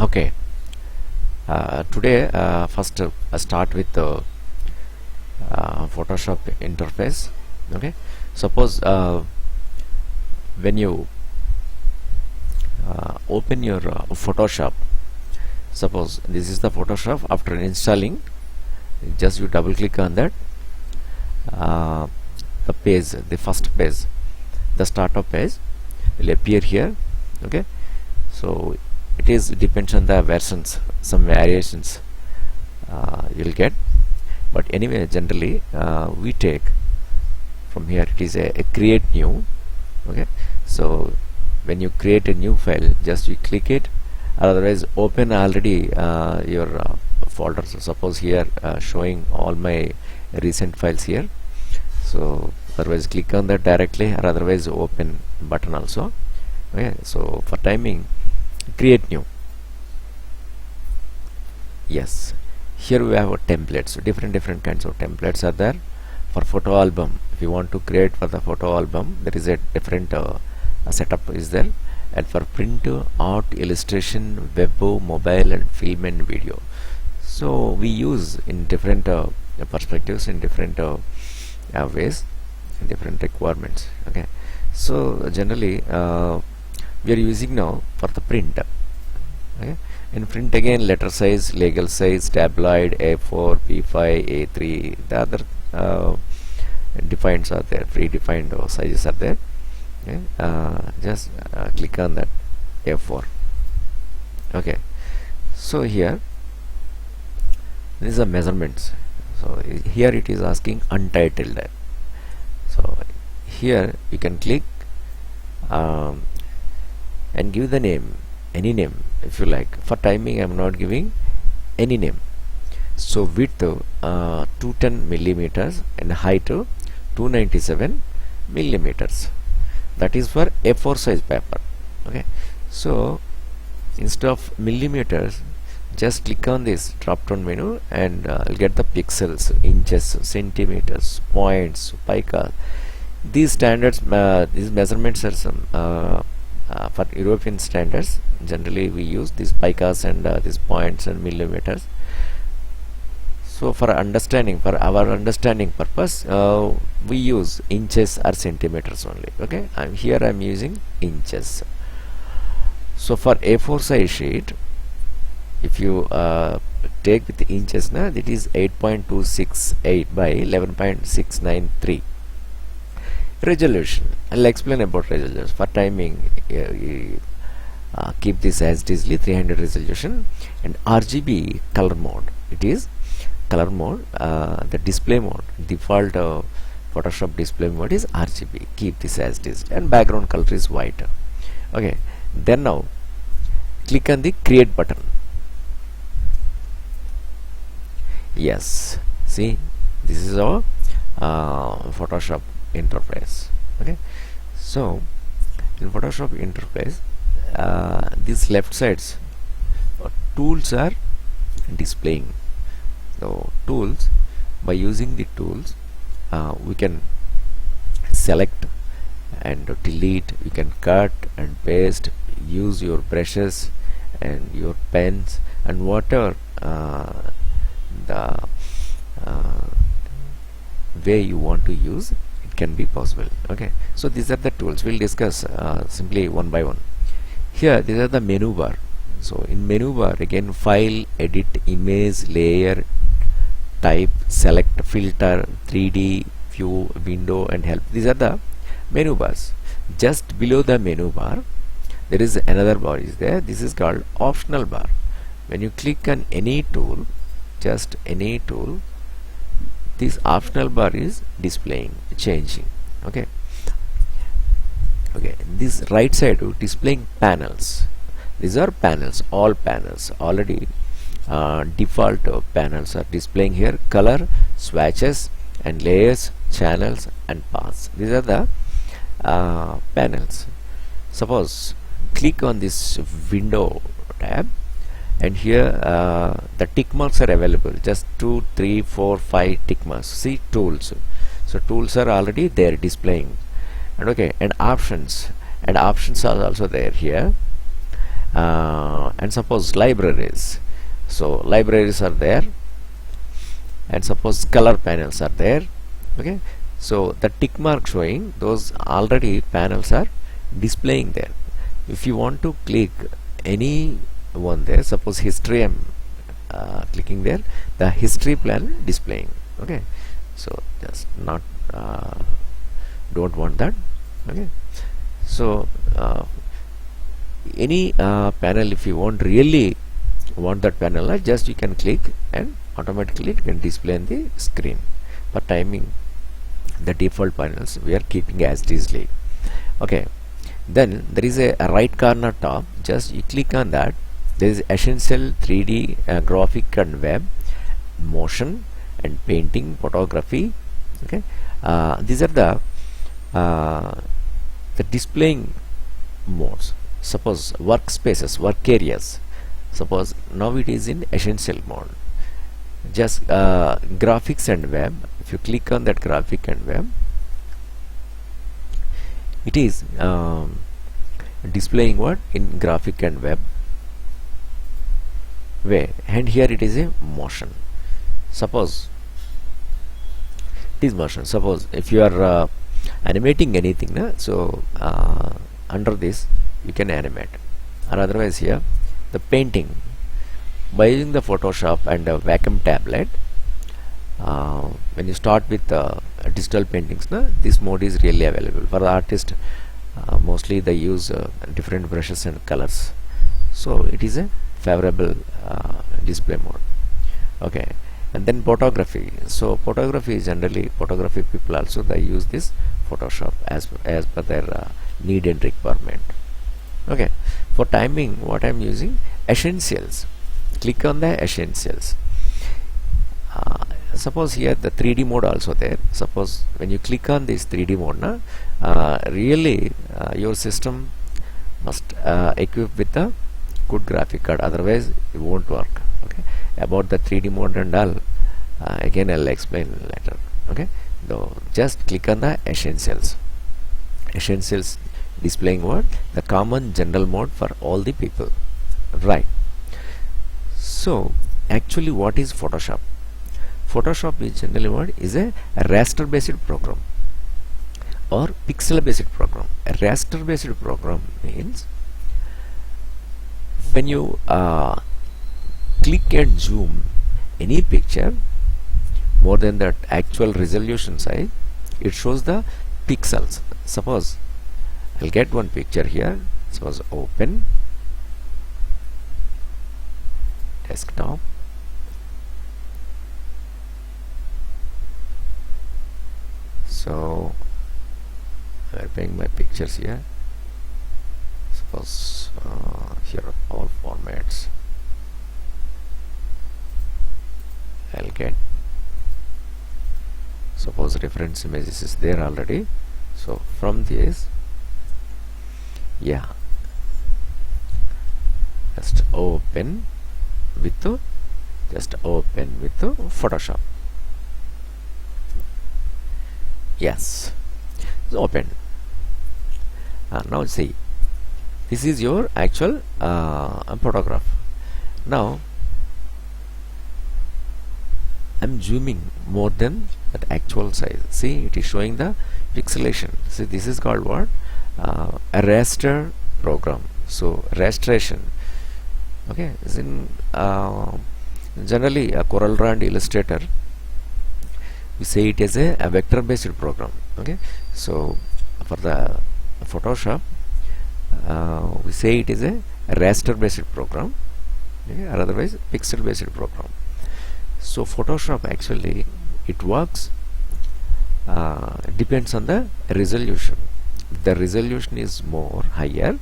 Okay, today first start with the Photoshop interface. Okay, suppose when you open your Photoshop, suppose this is the Photoshop. After installing, just you double click on that, the page, the first page, the startup page will appear here. Okay, so it is depends on the versions, some variations you'll get, but anyway generally we take from here. It is a create new. Okay, so when you create a new file, just you click it, otherwise open already your folder. So suppose here showing all my recent files here, so otherwise click on that directly, or otherwise open button also. Okay, so for timing, create new. Yes, here we have a template. So different kinds of templates are there. For photo album, if you want to create for the photo album, there is a different setup is there. And for print, art, illustration, web, mobile, and film and video, so we use in different perspectives, in different ways, in different requirements. Okay, so generally we are using now for the print. Okay, in print again, letter size, legal size, tabloid, A4, P5, A3, the other defined are there, predefined sizes are there. Okay, just click on that A4. Okay, so here these are measurements. So here it is asking untitled. So here you can click and give the name, any name if you like. For timing, I am not giving any name. So width 210 millimeters and height 297 millimeters. That is for A4 size paper. Okay, so instead of millimeters, just click on this drop down menu and you'll get the pixels, inches, centimeters, points, pica. These standards, these measurements are some for European standards. Generally we use these picas and these points and millimeters. So for understanding, for our understanding purpose, we use inches or centimeters only. Okay, here I'm using inches. So for A4 size sheet, if you take with inches, now that is 8.268 by 11.693. Resolution, I'll explain about resolution. For timing, keep this as it is 300 resolution. And RGB color mode, it is color mode, the display mode, default Photoshop display mode is RGB, keep this as it is, and background color is white. Okay, then now click on the create button. Yes, see, this is our Photoshop interface. Okay, so in Photoshop interface, these left sides tools are displaying. So tools, by using the tools, we can select and delete, you can cut and paste, use your brushes and your pens and whatever the way you want to use, it can be possible. Okay, so these are the tools. We'll discuss simply one by one. Here these are the menu bar. So in menu bar again, file, edit, image, layer, type, select, filter, 3D, view, window and help. These are the menu bars. Just below the menu bar there is another bar is there. This is called optional bar. When you click on any tool, just any tool, this optional bar is displaying, changing. Okay, okay, this right side displaying panels. These are panels, all panels already default panels are displaying here. Color, swatches and layers, channels and paths. These are the panels. Suppose click on this window tab, and here the tick marks are available, just 2, 3, 4, 5 tick marks. See, tools, so tools are already there displaying. And okay, and options are also there here. and suppose libraries. So libraries are there, and suppose color panels are there. Okay, so the tick mark showing those already panels are displaying there. If you want to click any one there, suppose history, I'm clicking there, the history panel displaying. Okay, so just not don't want that. Okay, so any panel, if you want really want that panel, just you can click and automatically it can display on the screen. For timing, the default panels we are keeping as it is. Okay, then there is a right corner top, just you click on that. There is essential 3D graphic and web, motion and painting, photography. Okay, these are the displaying modes. Suppose workspaces, work areas, suppose now it is in essential mode. Just graphics and web, if you click on that graphic and web, it is displaying what in graphic and web way, and here it is a motion. Suppose it is motion. Suppose if you are animating anything, so under this you can animate, or otherwise here the painting by using the Photoshop and a vacuum tablet. When you start with digital paintings, this mode is really available for the artist. Mostly they use different brushes and colors, so it is a favorable display mode. Okay, and then photography. So photography is generally, photography people also they use this Photoshop as per their need and requirement. Okay, for timing, what I'm using, essentials. Click on the essentials. Suppose here the 3D mode also there. Suppose when you click on this 3D mode, really your system must equip with a good graphic card, otherwise it won't work. Okay, about the 3D mode and all, again I'll explain later. Okay, so just click on the essentials. Essentials displaying what, the common general mode for all the people, right? So actually what is Photoshop? Photoshop is generally what is a raster based program or pixel based program. A raster based program means when you click and zoom any picture more than that actual resolution size, it shows the pixels. Suppose I'll get one picture here. Suppose open desktop. So I'm putting my pictures here. Suppose here are all formats. I'll get, suppose reference images is there already. So from this, yeah, just open with Photoshop. Yes, it's open. Now see, this is your actual photograph. Now I'm zooming more than that actual size. See, it is showing the pixelation. See, this is called what? A raster program. So rastration. Okay, is in generally a CorelDRAW and Illustrator, we say it is a vector based program. Okay, so for the Photoshop, we say it is a raster based program, okay, or otherwise pixel based program. So Photoshop actually it works depends on the resolution. If the resolution is more higher,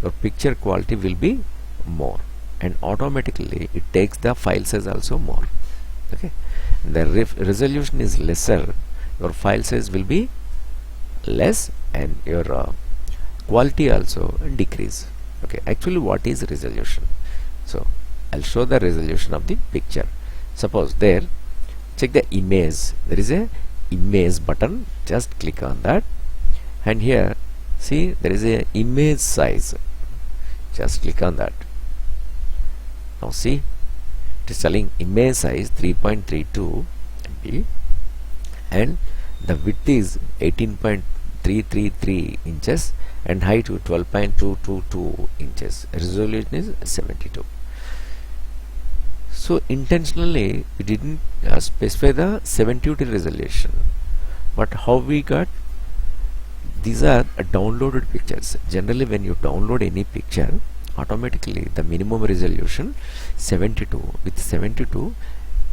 your picture quality will be more, and automatically it takes the file size also more. Okay, the resolution is lesser, your file size will be less, and your quality also decrease. Okay, actually what is resolution? So I'll show the resolution of the picture. Suppose there, check the image, there is a image button, just click on that, and here see there is a image size, just click on that. Now see, it is telling image size 3.32 MB and the width is 18.333 inches and height to 12.222 inches. Resolution is 72. So intentionally we didn't specify the 72 resolution, but how we got? These are downloaded pictures. Generally when you download any picture, automatically the minimum resolution 72. With 72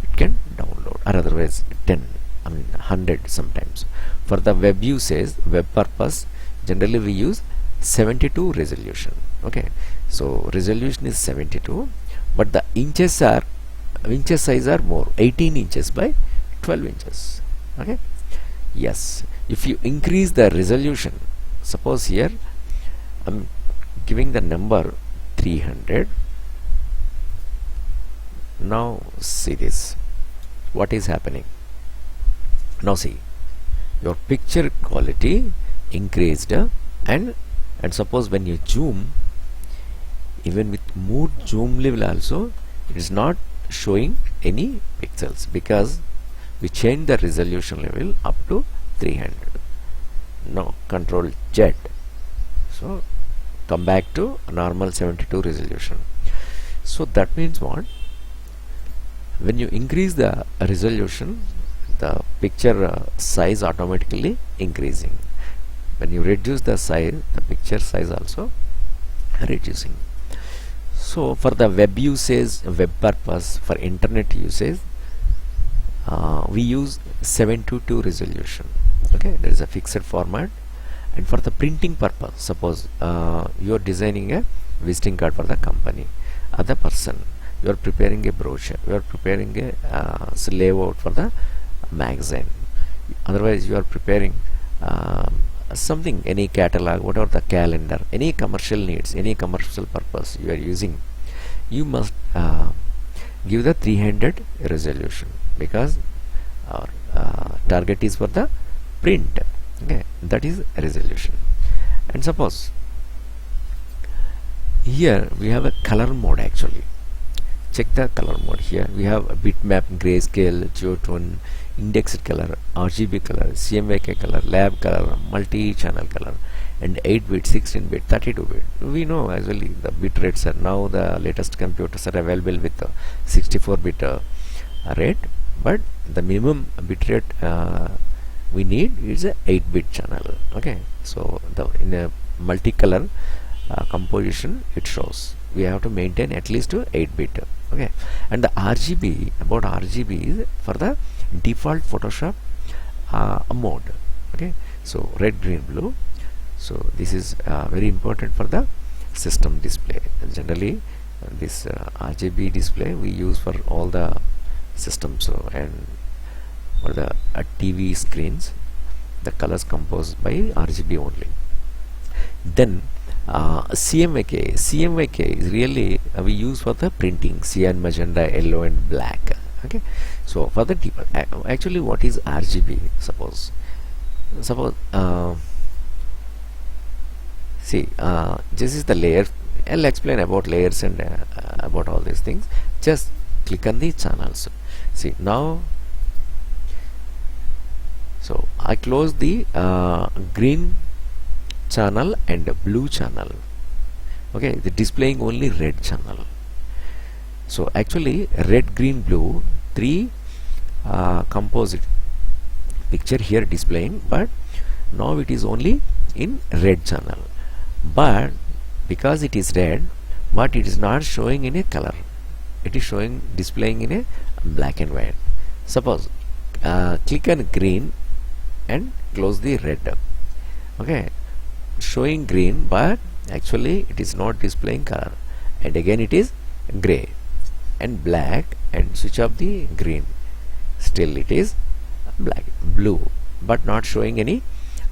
it can download, or otherwise 10, 100 sometimes. For the web usage, web purpose, generally we use 72 resolution. Okay, so resolution is 72, but the inches size are more, 18 inches by 12 inches. Okay, yes, if you increase the resolution, suppose here I'm giving the number 300. Now see this, what is happening. Now see, your picture quality increased, and suppose when you zoom, even with more zoom level also, it is not showing any pixels because we change the resolution level up to 300. Now Control Z, so come back to normal 72 resolution. So that means what? When you increase the resolution, the picture size automatically increasing. When you reduce the size, the picture size also reducing. So for the web usage, web purpose, for internet usage, we use 722 resolution. Okay, there is a fixed format. And for the printing purpose, suppose you are designing a visiting card for the company, other person, you are preparing a brochure, you are preparing a layout for the magazine, otherwise you are preparing something, any catalog, whatever the calendar, any commercial needs, any commercial purpose you are using, you must give the 300 resolution because our target is for the print. Okay, that is resolution. And suppose here we have a color mode. Actually, check the color mode. Here we have a bitmap, grayscale, geotone, indexed color, RGB color, CMYK color, lab color, multi-channel color, and 8-bit, 16-bit, 32-bit. We know actually the bit rates are now, the latest computers are available with 64-bit rate, but the minimum bit rate we need is a 8-bit channel. Okay, so in a multicolor composition it shows we have to maintain at least to 8-bit. Okay, and the RGB, about RGB is for the default Photoshop mode. Okay, so red, green, blue. So this is very important for the system display. Generally this RGB display we use for all the systems, and for the TV screens the colors composed by RGB only. Then CMYK is really we use for the printing, cyan, magenta, yellow and black. Okay, so for the deeper, actually what is RGB? Suppose see, this is the layer. I'll explain about layers and about all these things. Just click on the channels. See now, so I close the green channel and blue channel. Okay, the displaying only red channel. So actually red, green, blue, three composite picture here displaying, but now it is only in red channel. But because it is red, but it is not showing in a color, it is showing displaying in a black and white. Suppose click on green and close the red. Okay, showing green, but actually it is not displaying color, and again it is gray and black, and switch off the green, still it is black, blue, but not showing any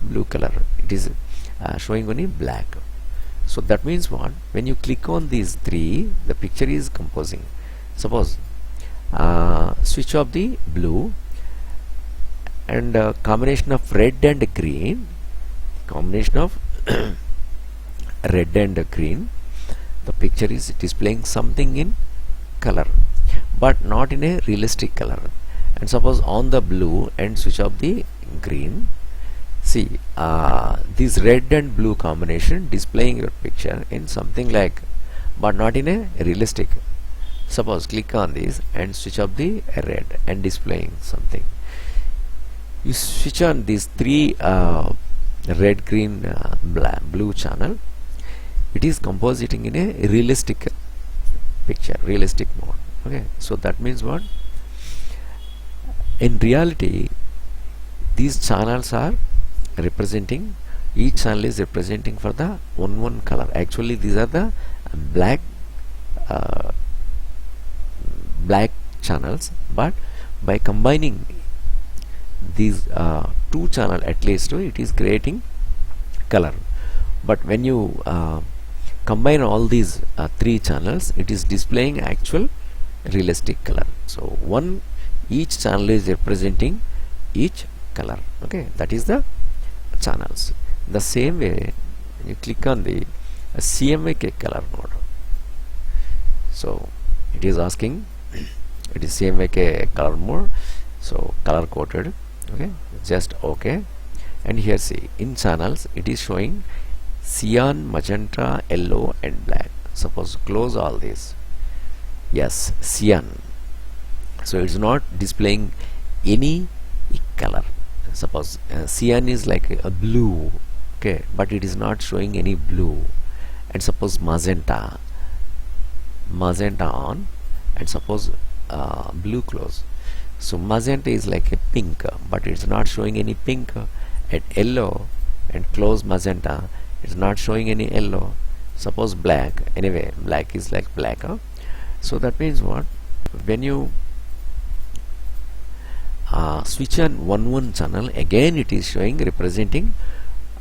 blue color, it is showing only black. So that means what? When you click on these three, the picture is composing. Suppose switch off the blue, and combination of red and green, combination of red and green, the picture is displaying something in color but not in a realistic color. And suppose on the blue and switch off the green, see this red and blue combination displaying your picture in something like but not in a realistic. Suppose click on this and switch off the red and displaying something. You switch on these three red, green, blue channel, it is compositing in a realistic picture, realistic mode. Okay, so that means what? In reality, these channels are representing, each channel is representing for the one color. Actually, these are the black channels, but by combining these two channel at least, it is creating color. But when you combine all these three channels, it is displaying actual realistic color. So each channel is representing each color. Okay, that is the channels. The same way, you click on the CMYK color mode. So it is asking, it is CMYK color mode, so color coded. Okay, just okay. And here see, in channels it is showing cyan, magenta, yellow and black. Suppose close all these. Yes, cyan. So it's not displaying any color. Suppose cyan is like a blue, okay, but it is not showing any blue. And suppose magenta on, and suppose blue close. So magenta is like a pink, but it's not showing any pink. At yellow and close magenta, it's not showing any yellow. Suppose black, anyway black is like black. So that means what? When you switch on one channel, again it is showing representing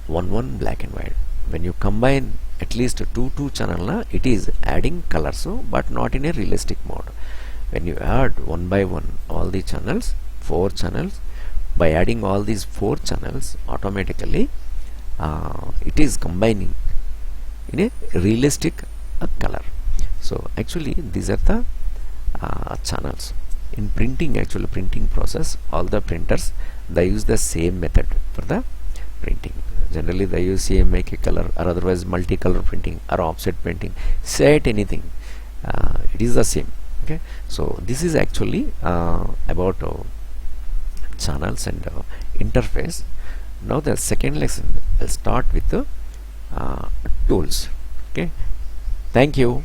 one black and white. When you combine at least two channel, it is adding color, so but not in a realistic mode. When you add one by one all the channels, 4 channels, by adding all these 4 channels, automatically it is combining in a realistic color. So actually these are the channels. In printing, actually printing process, all the printers, they use the same method for the printing. Generally they use CMYK color or otherwise multicolor printing or offset printing. Say it anything, it is the same. Okay, so this is actually about channels and interface. Now the second lesson will start with the tools. Okay, thank you.